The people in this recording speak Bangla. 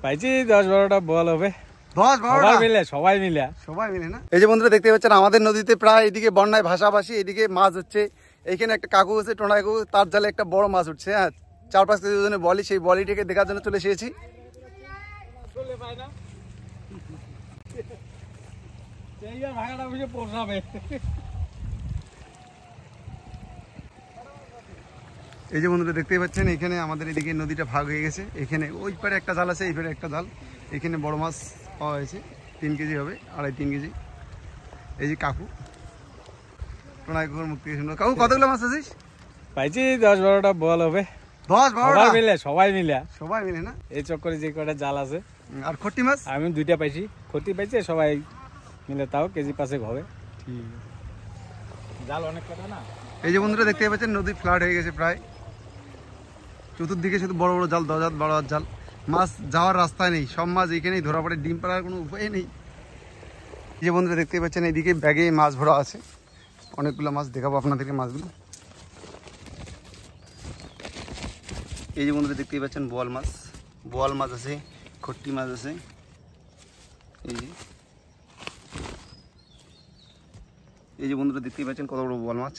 পাইছি 10-12টা বল হবে। 10-12টা সবাই মিলে না? এই যে বন্ধুরা দেখতে পাচ্ছেন আমাদের নদীতে প্রায় এদিকে বন্যায় ভাসাভাসি, এদিকে মাছ হচ্ছে। এইখানে একটা কাকু আছে, টোনা কাকু, তার জালে একটা বড় মাছ উঠছে। হ্যাঁ, 4-5 কেজি ওজনের বলি, সেই বলিটাকে দেখার জন্য চলে এসেছি। এই যে বন্ধুরা দেখতেই পাচ্ছেন এখানে আমাদের এদিকে নদীটা ভাগ হয়ে গেছে। এখানে ওই পারে একটা জাল আছে, এই পারে একটা জাল। এখানে বড় মাছ পাওয়া হয়েছে, 3 কেজি হবে, 2.5-3 কেজি। এই যে কাকু, টোনা কাকুর মুখ থেকে শুনলো। কাকু কতগুলো মাছ আছিস? পাইছি 10-12টা বল হবে। 10-12টা সবাই মিলে না? এই চক্করে যে কয়টা জাল আছে। আর খট্টি মাছ আমি 2টা পাইছি, ক্ষতি পাইছে সবাই মিলে, তাও কেজি 5 হবে। ঠিক জাল অনেক কটা না। এই যে বন্ধুরা দেখতে পাচ্ছেন নদী ফ্লাড হয়ে গেছে প্রায়, চতুর্দিকে শুধু বড় বড় জাল, 10 হাত 12 হাত জাল। মাছ যাওয়ার রাস্তায় নেই, সব মাছ এখানেই ধরা পড়ে, ডিম পাড়ার কোনো উপায় নেই। এই যে বন্ধুরা দেখতে পাচ্ছেন এইদিকে ব্যাগে মাছ ভরা আছে, অনেকগুলো মাছ দেখাবো আপনাদেরকে মাছগুলো। এই যে বন্ধুরা দেখতেই পাচ্ছেন বোয়াল মাছ আছে, খট্টি মাছ আছে। এই যে বন্ধুরা দেখতেই পাচ্ছেন কত বড় বোয়াল মাছ।